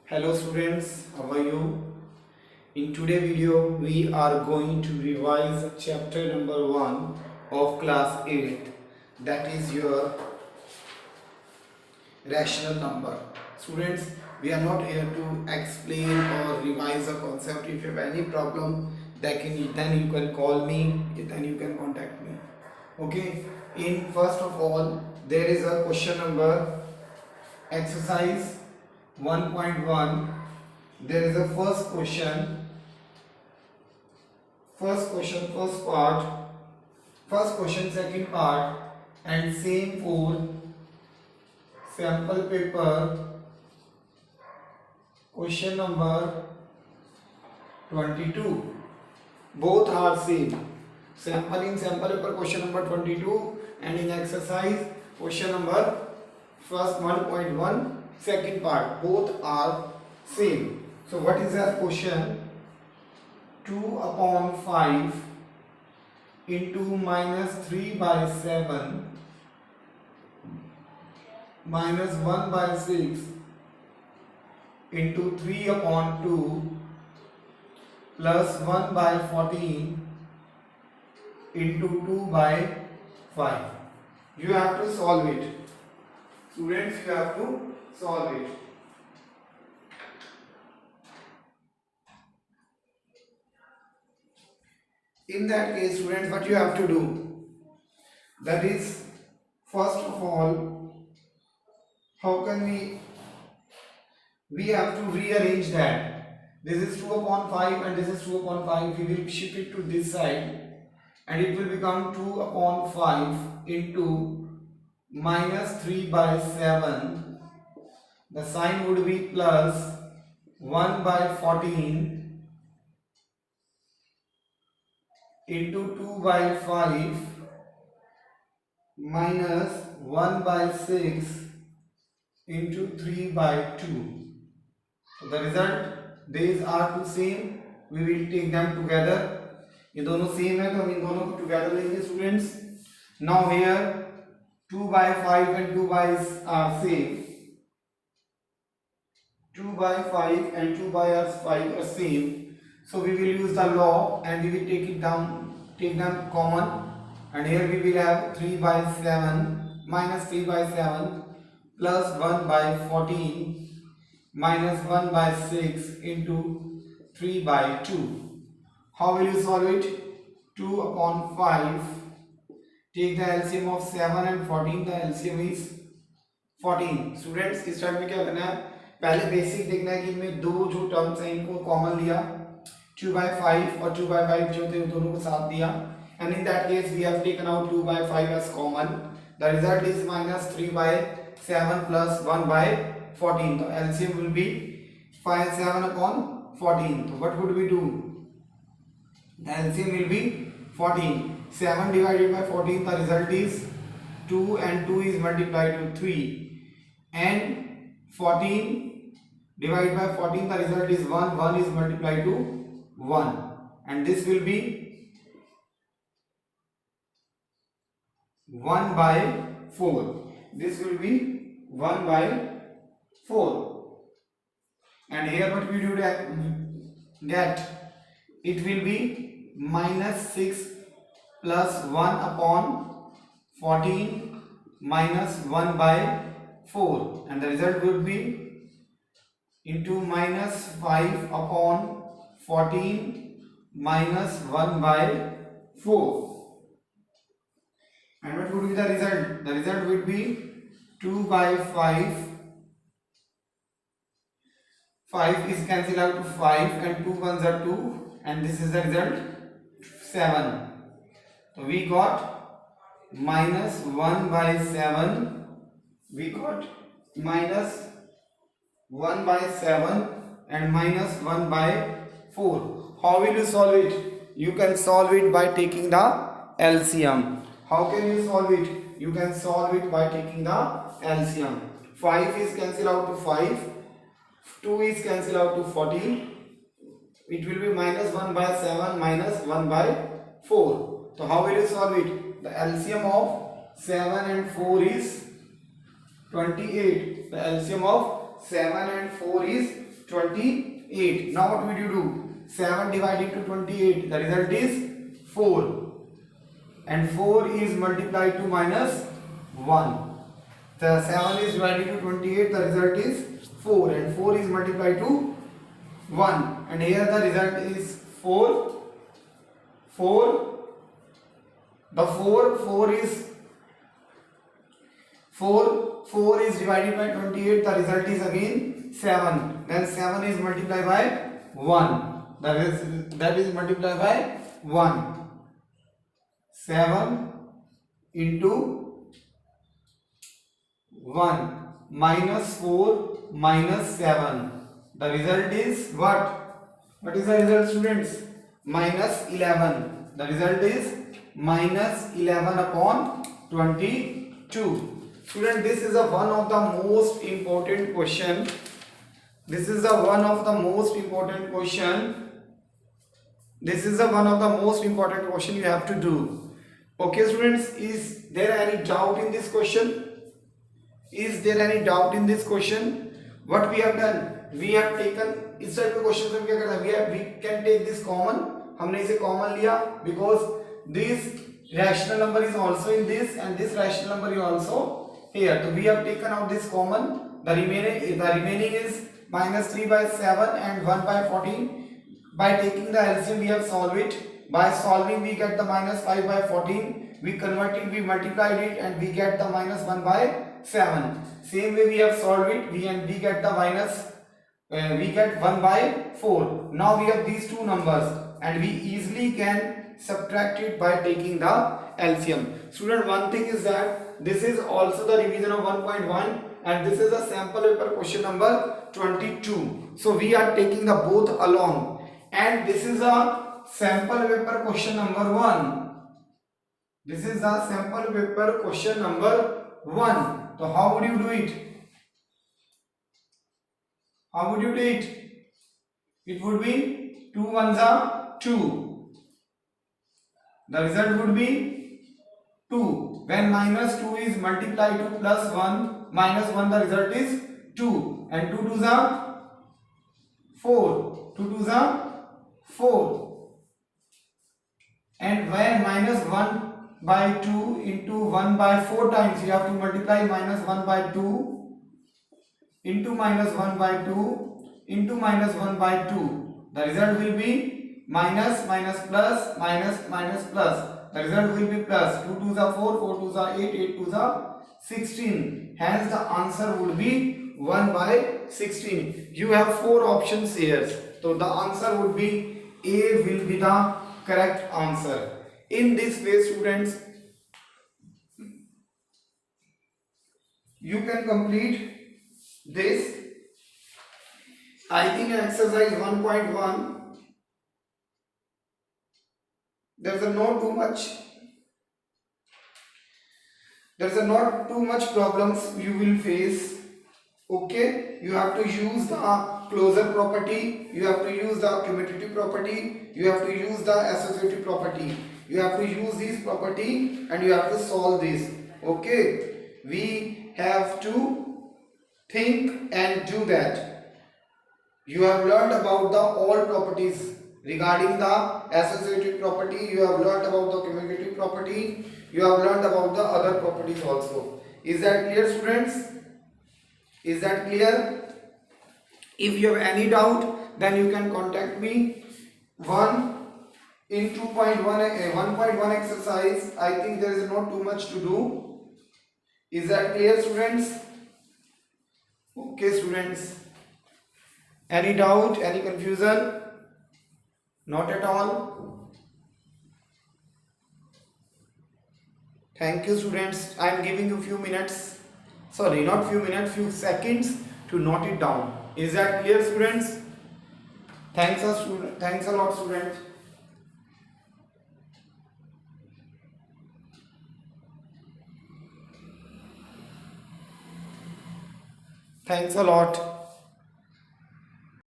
Hello students, how are you? In today's video, we are going to revise chapter number 1 of class 8, that is your rational number. Students, we are not here to explain or revise a concept. If you have any problem, then you can call me, then you can contact me. Okay, in first of all, there is a question number exercise 1.1. There is a first question, first question, second part, and same for sample paper question number 22. Both are same. Sample in sample paper question number 22 and in exercise question number first 1.1 second part, both are same. So what is our question? 2 upon 5 into minus 3 by 7 minus 1 by 6 into 3 upon 2 plus 1 by 14 into 2 by 5. You have to solve it. Students, you have to solve it. In that case, students, what you have to do? That is, first of all, how can we have to rearrange that. This is 2 upon 5 and this is 2 upon 5. We will shift it to this side and it will become 2 upon 5 into minus 3 by 7. The sign would be plus 1 by 14 into 2 by 5 minus 1 by 6 into 3 by 2. So the result, these are two same. We will take them together. ये दोनों same है तो हम इन दोनों को together लेंगे students. Now here 2 by 5 and 2 by are same. 2 by 5 and 2 by 5 are same. So we will use the law and we will take them common, and here we will have 3 by 7 minus 3 by 7 plus 1 by 14 minus 1 by 6 into 3 by 2. How will you solve it? 2 upon 5. Take the LCM of 7 and 14. The LCM is 14. Students, इस time में क्या करना है? पहले basic देखना है कि इनमें दो जो टर्म्स हैं इनको कॉमन लिया, 2 by 5 और 2 by 5 जो थे दोनों को साथ दिया, and in that case we have taken out 2 by 5 as common. The result is minus 3 by 7 plus 1 by 14. So LCM will be 7 upon 14. So what would we do? The LCM will be 14. 7 divided by 14, the result is 2 and 2 is multiplied to 3, and 14 divided by 14, the result is 1. 1 is multiplied to 1, and this will be 1 by 4. This will be 1 by 4, and here what we do get, it will be minus 6 plus 1 upon 14 minus 1 by 4, and the result would be into minus 5 upon 14 minus 1 by 4. And what would be the result? The result would be 2 by 5. 5 is cancelled out to 5 and 2 ones are 2, and this is the result 7. So we got minus 1 by 7. We got minus 1 by 7 and minus 1 by 4. How will you solve it? You can solve it by taking the LCM. How can you solve it? You can solve it by taking the LCM. 5 is cancelled out to 5. 2 is cancelled out to 14. It will be minus 1 by 7 minus 1 by 4. So how will you solve it? The LCM of 7 and 4 is 28. The LCM of 7 and 4 is 28. Now what will you do? 7 divided to 28, the result is 4, and 4 is multiplied to minus 1. The 7 is divided to 28, the result is 4, and 4 is multiplied to 1, and here the result is 4. The 4 is divided by 28, the result is again 7. Then 7 is multiplied by 1. That is multiplied by 1. 7 into 1 minus 4 minus 7. The result is what? What is the result, students? Minus 11. The result is minus 11 upon 22. Student, this is one of the most important question. This is one of the most important question. This is one of the most important question you have to do. Okay, students, is there any doubt in this question? Is there any doubt in this question? What we have done? We have taken इस type के question में क्या करना है? We can take this common. हमने इसे common लिया because this rational number is also in this and this rational number is also here. So we have taken out this common. The remaining is minus 3 by 7 and 1 by 14. By taking the LCM we have solved it. By solving we get the minus 5 by 14. We converted, we multiplied it and we get the minus 1 by 7. Same way we have solved it. We get the minus. We get 1 by 4. Now we have these two numbers and we easily can subtract it by taking the LCM. Student, one thing is that this is also the revision of 1.1 and this is a sample paper question number 22. So we are taking the both along and this is a sample paper question number 1. This is the sample paper question number 1. So how would you do it? How would you do it? It would be 2 ones are 2. The result would be 2. When minus 2 is multiplied to plus 1, minus 1, the result is 2. And 2 twos are 4. 2 twos are 4. And when minus 1 by 2 into 1 by 4 times, you have to multiply minus 1 by 2 into minus 1 by 2 into minus 1 by 2. The result will be minus minus plus minus minus plus. The result will be plus. 2 twos are 4, 4 twos are 8, 8 twos are 16. Hence the answer would be 1 by 16. You have 4 options here. So the answer would be A will be the correct answer. In this way, students, you can complete this. I think exercise 1.1, there's not too much problems you will face. Okay, you have to use the closure property, you have to use the commutative property, you have to use the associative property, you have to use this property and you have to solve this. Okay, we have to think and do that. You have learned about the all properties regarding the associative property, you have learned about the commutative property, you have learned about the other properties also. Is that clear, students? Is that clear? If you have any doubt, then you can contact me. In 1.1 exercise, I think there is not too much to do. Is that clear, students? Okay, students. Any doubt, any confusion? Not at all. Thank you, students. I am giving you few minutes. Sorry, not few minutes, few seconds to note it down. Is that clear, students? Thanks a lot, students. Thanks a lot.